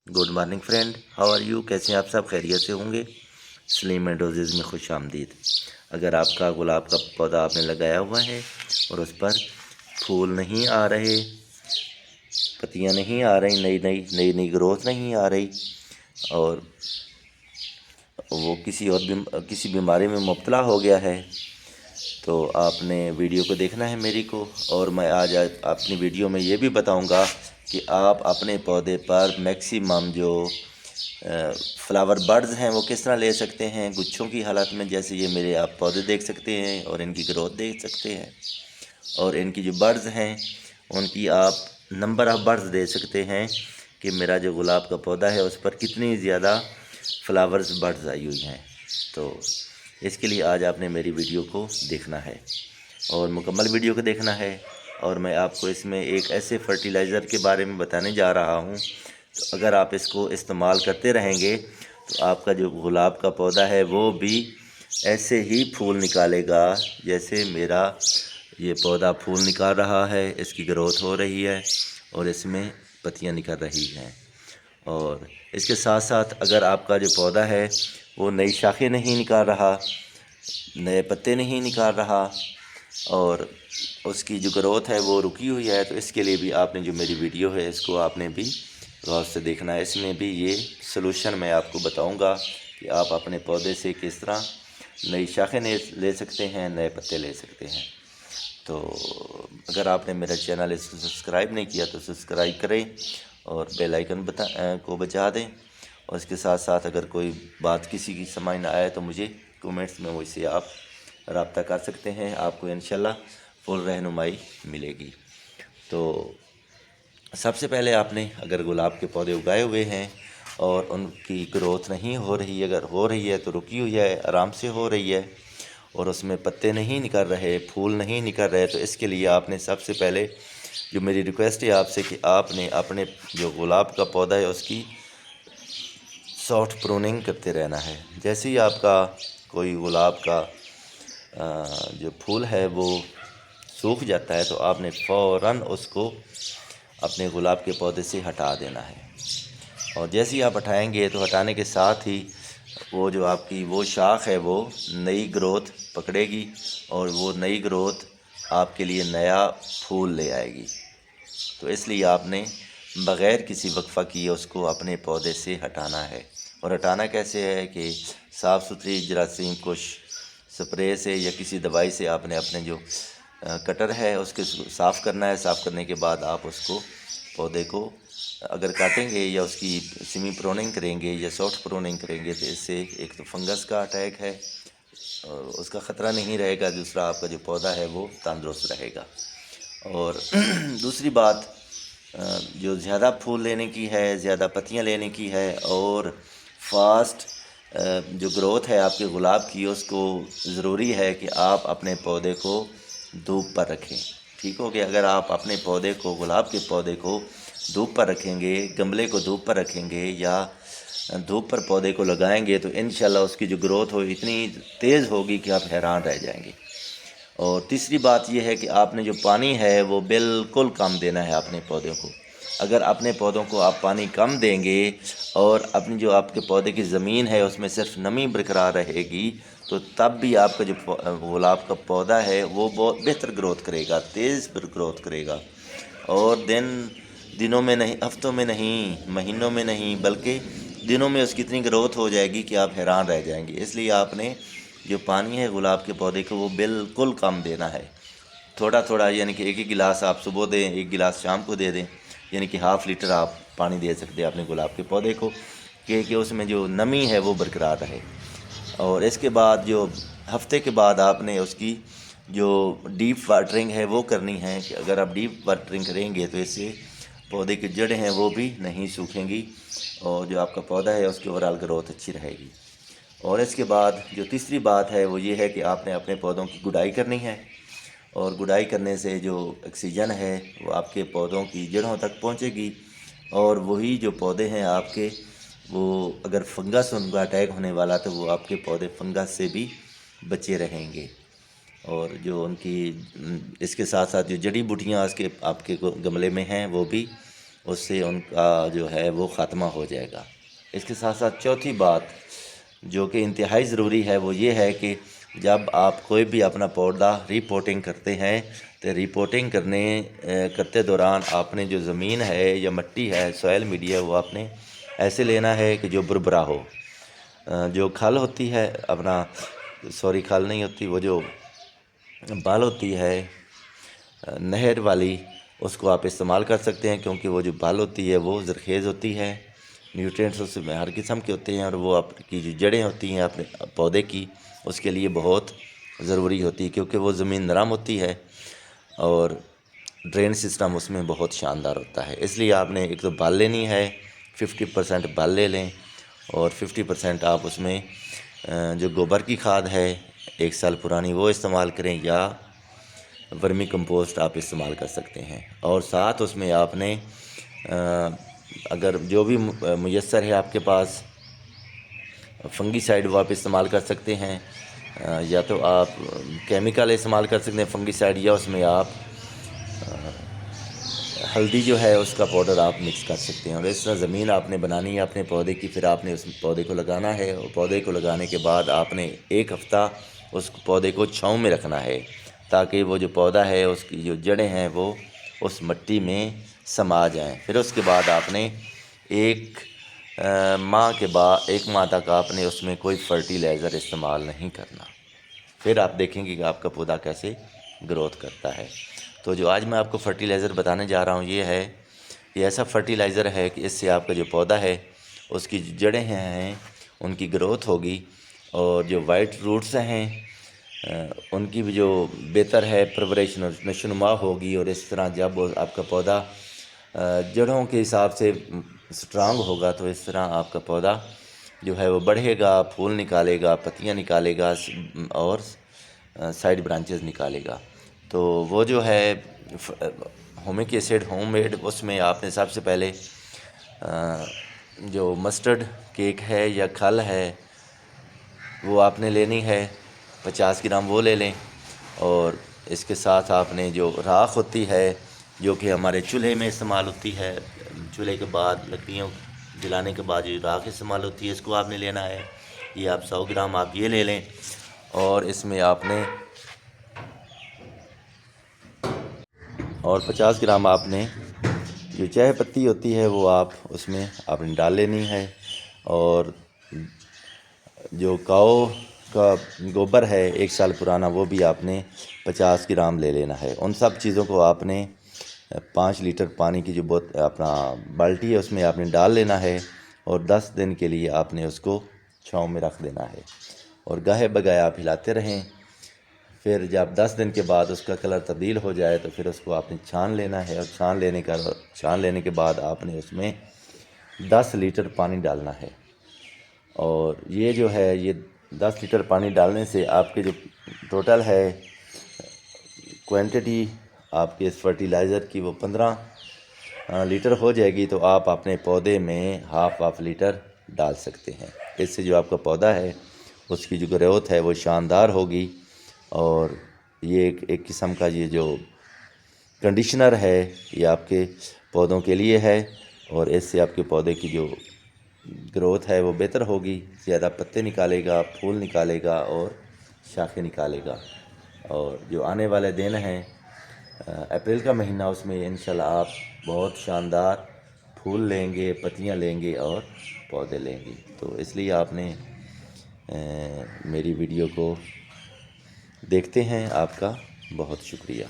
Good morning friend, how are you? कैसे हैं आप सब? खैरियत से होंगे। स्लिम एंड रोजेज़ में खुश आमदीद। अगर आपका गुलाब का पौधा आपने लगाया हुआ है और उस पर फूल नहीं आ रहे, पत्तियां नहीं आ रही, नई नई ग्रोथ नहीं आ रही और वो किसी बीमारी में मुब्तला हो गया है, तो आपने वीडियो को देखना है मेरी को। और मैं आज अपनी वीडियो में ये भी बताऊंगा कि आप अपने पौधे पर मैक्सिमम जो फ्लावर बर्ड्स हैं वो किस तरह ले सकते हैं गुच्छों की हालत में। जैसे ये मेरे आप पौधे देख सकते हैं और इनकी ग्रोथ देख सकते हैं, और इनकी जो बर्ड्स हैं उनकी आप नंबर ऑफ़ बर्ड्स दे सकते हैं कि मेरा जो गुलाब का पौधा है उस पर कितनी ज़्यादा फ्लावर्स बर्ड्स आई हुई हैं। तो इसके लिए आज आपने मेरी वीडियो को देखना है और मुकम्मल वीडियो को देखना है। और मैं आपको इसमें एक ऐसे फर्टिलाइज़र के बारे में बताने जा रहा हूँ, तो अगर आप इसको इस्तेमाल करते रहेंगे तो आपका जो गुलाब का पौधा है वो भी ऐसे ही फूल निकालेगा जैसे मेरा ये पौधा फूल निकाल रहा है। इसकी ग्रोथ हो रही है और इसमें पत्तियां निकल रही हैं। और इसके साथ साथ अगर आपका जो पौधा है वो नई शाखें नहीं निकाल रहा, नए पत्ते नहीं निकाल रहा और उसकी जो ग्रोथ है वो रुकी हुई है, तो इसके लिए भी आपने जो मेरी वीडियो है इसको आपने भी गौर से देखना है। इसमें भी ये सलूशन मैं आपको बताऊंगा कि आप अपने पौधे से किस तरह नई शाखें ले सकते हैं, नए पत्ते ले सकते हैं। तो अगर आपने मेरा चैनल इसको सब्सक्राइब नहीं किया तो सब्सक्राइब करें और बेल आइकन को बजा दें। और इसके साथ साथ अगर कोई बात किसी की समझ ना आए तो मुझे कमेंट्स में मुझसे आप रब्ता कर सकते हैं, आपको इंशाल्लाह फुल रहनुमाई मिलेगी। तो सबसे पहले आपने अगर गुलाब के पौधे उगाए हुए हैं और उनकी ग्रोथ नहीं हो रही, अगर हो रही है तो रुकी हुई है, आराम से हो रही है और उसमें पत्ते नहीं निकल रहे, फूल नहीं निकल रहे, तो इसके लिए आपने सबसे पहले जो मेरी रिक्वेस्ट है आपसे कि आपने अपने जो गुलाब का पौधा है उसकी सॉफ्ट प्रूनिंग करते रहना है। जैसे ही आपका कोई गुलाब का जो फूल है वो सूख जाता है तो आपने फ़ौरन उसको अपने गुलाब के पौधे से हटा देना है। और जैसे ही आप हटाएंगे तो हटाने के साथ ही वो जो आपकी वो शाख है वो नई ग्रोथ पकड़ेगी और वो नई ग्रोथ आपके लिए नया फूल ले आएगी। तो इसलिए आपने बग़ैर किसी वक्फ़ा किए उसको अपने पौधे से हटाना है। और हटाना कैसे है कि साफ़ सुथरी जरासीम कुश स्प्रे से या किसी दवाई से आपने अपने जो कटर है उसके साफ़ करना है। साफ़ करने के बाद आप उसको पौधे को अगर काटेंगे या उसकी सेमी प्रूनिंग करेंगे या सॉफ्ट प्रूनिंग करेंगे तो इससे एक तो फंगस का अटैक है और उसका ख़तरा नहीं रहेगा, दूसरा आपका जो पौधा है वो तंदुरुस्त रहेगा। और दूसरी बात जो ज़्यादा फूल लेने की है, ज़्यादा पत्तियां लेने की है और फास्ट जो ग्रोथ है आपके गुलाब की, उसको ज़रूरी है कि आप अपने पौधे को धूप पर रखें। ठीक हो गया? अगर आप अपने पौधे को, गुलाब के पौधे को धूप पर रखेंगे, गमले को धूप पर रखेंगे या धूप पर पौधे को लगाएंगे तो इंशाल्लाह उसकी जो ग्रोथ हो इतनी तेज़ होगी कि आप हैरान रह जाएंगे। और तीसरी बात यह है कि आपने जो पानी है वो बिल्कुल कम देना है अपने पौधों को। अगर अपने पौधों को आप पानी कम देंगे और अपनी जो आपके पौधे की ज़मीन है उसमें सिर्फ नमी बरकरार रहेगी तो तब भी आपका जो गुलाब का पौधा है वो बहुत बेहतर ग्रोथ करेगा, तेज़ ग्रोथ करेगा। और दिनों में नहीं, हफ्तों में नहीं, महीनों में नहीं, बल्कि दिनों में उसकी इतनी ग्रोथ हो जाएगी कि आप हैरान रह जाएंगे। इसलिए आपने जो पानी है गुलाब के पौधे को वो बिल्कुल कम देना है, थोड़ा थोड़ा, यानी कि एक गिलास आप सुबह दें, एक गिलास शाम को दे दें, यानी कि हाफ़ लीटर आप पानी दे सकते हैं अपने गुलाब के पौधे को कि उसमें जो नमी है वो बरकरार रहे। और इसके बाद जो हफ्ते के बाद आपने उसकी जो डीप वाटरिंग है वो करनी है कि अगर आप डीप वाटरिंग करेंगे तो इससे पौधे की जड़ें हैं वो भी नहीं सूखेंगी और जो आपका पौधा है उसकी ओवरऑल ग्रोथ अच्छी रहेगी। और इसके बाद जो तीसरी बात है वो ये है कि आपने अपने पौधों की गुड़ाई करनी है। और गुड़ाई करने से जो ऑक्सीजन है वो आपके पौधों की जड़ों तक पहुंचेगी और वही जो पौधे हैं आपके, वो अगर फंगस उनका अटैक होने वाला तो वो आपके पौधे फंगस से भी बचे रहेंगे। और जो उनकी इसके साथ साथ जो जड़ी बूटियाँ उसके आपके गमले में हैं वो भी उससे उनका जो है वो ख़त्मा हो जाएगा। इसके साथ साथ चौथी बात जो कि इंतहाई ज़रूरी है वो ये है कि जब आप कोई भी अपना पौधा रिपोर्टिंग करते हैं तो रिपोर्टिंग करते दौरान आपने जो ज़मीन है या मिट्टी है, सॉइल मीडिया, वो आपने ऐसे लेना है कि जो बुरबुरा हो। जो खल होती है अपना, सॉरी खल नहीं होती, वो जो बाल होती है नहर वाली, उसको आप इस्तेमाल कर सकते हैं, क्योंकि वो जो बाल होती है वो ज़रखेज़ होती है, न्यूट्रिएंट्स उसमें हर किस्म के होते हैं, और वो आपकी जो जड़ें होती हैं अपने पौधे की, उसके लिए बहुत ज़रूरी होती है, क्योंकि वो ज़मीन नरम होती है और ड्रेन सिस्टम उसमें बहुत शानदार होता है। इसलिए आपने एक तो बाल लेनी है, 50% बाल ले लें, और 50% आप उसमें जो गोबर की खाद है 1 साल पुरानी वो इस्तेमाल करें, या वर्मी कंपोस्ट आप इस्तेमाल कर सकते हैं। और साथ उसमें आपने अगर जो भी मुयस्सर है आपके पास, फंगीसाइड वो आप इस्तेमाल कर सकते हैं, या तो आप केमिकल इस्तेमाल कर सकते हैं फंगीसाइड, या उसमें आप हल्दी जो है उसका पाउडर आप मिक्स कर सकते हैं। और इस तरह ज़मीन आपने बनानी है अपने पौधे की, फिर आपने उस पौधे को लगाना है, और पौधे को लगाने के बाद आपने 1 हफ़्ता उस पौधे को छाँव में रखना है, ताकि वो जो पौधा है उसकी जो जड़ें हैं वो उस मिट्टी में समा जाएं। फिर उसके बाद आपने 1 माह तक आपने उसमें कोई फर्टिलाइज़र इस्तेमाल नहीं करना। फिर आप देखेंगे कि आपका पौधा कैसे ग्रोथ करता है। तो जो आज मैं आपको फर्टिलाइज़र बताने जा रहा हूँ ये है, ये ऐसा फर्टिलाइज़र है कि इससे आपका जो पौधा है उसकी जो जड़ें हैं उनकी ग्रोथ होगी, और जो वाइट रूट्स हैं उनकी भी जो बेहतर है परवरिश और नशोनुमा होगी। और इस तरह जब वो आपका पौधा जड़ों के हिसाब से स्ट्रांग होगा, तो इस तरह आपका पौधा जो है वो बढ़ेगा, फूल निकालेगा, पत्तियाँ निकालेगा, और साइड ब्रांचेस निकालेगा। तो वो जो है हुमिक एसिड होममेड, उसमें आपने सबसे पहले जो मस्टर्ड केक है या खल है वो आपने लेनी है, 50 ग्राम वो ले लें। और इसके साथ आपने जो राख होती है जो कि हमारे चूल्हे में इस्तेमाल होती है, चूल्हे के बाद लकड़ियों जलाने के बाद जो राख इस्तेमाल होती है, इसको आपने लेना है। ये आप 100 ग्राम आप ये ले लें, और इसमें आपने 50 ग्राम आपने जो चाय पत्ती होती है वो आप उसमें आपने डाल लेनी है। और जो काऊ का गोबर है 1 साल पुराना वो भी आपने 50 ग्राम ले लेना है। उन सब चीज़ों को आपने 5 लीटर पानी की जो अपना बाल्टी है उसमें आपने डाल लेना है, और 10 दिन के लिए आपने उसको छाँव में रख देना है, और गाहे बगाए आप हिलाते रहें। फिर जब 10 दिन के बाद उसका कलर तब्दील हो जाए तो फिर उसको आपने छान लेना है, और छान लेने के बाद आपने उसमें 10 लीटर पानी डालना है। और ये जो है ये 10 लीटर पानी डालने से आपके जो टोटल है क्वांटिटी आपके इस फर्टिलाइज़र की वो 15 लीटर हो जाएगी। तो आप अपने पौधे में हाफ लीटर डाल सकते हैं। इससे जो आपका पौधा है उसकी जो ग्रोथ है वो शानदार होगी। और ये एक किस्म का ये जो कंडीशनर है ये आपके पौधों के लिए है, और इससे आपके पौधे की जो ग्रोथ है वो बेहतर होगी, ज़्यादा पत्ते निकालेगा, फूल निकालेगा और शाखें निकालेगा। और जो आने वाले दिन हैं अप्रैल का महीना, उसमें इंशाल्लाह आप बहुत शानदार फूल लेंगे, पत्तियां लेंगे और पौधे लेंगे। तो इसलिए आपने मेरी वीडियो को देखते हैं। आपका बहुत शुक्रिया।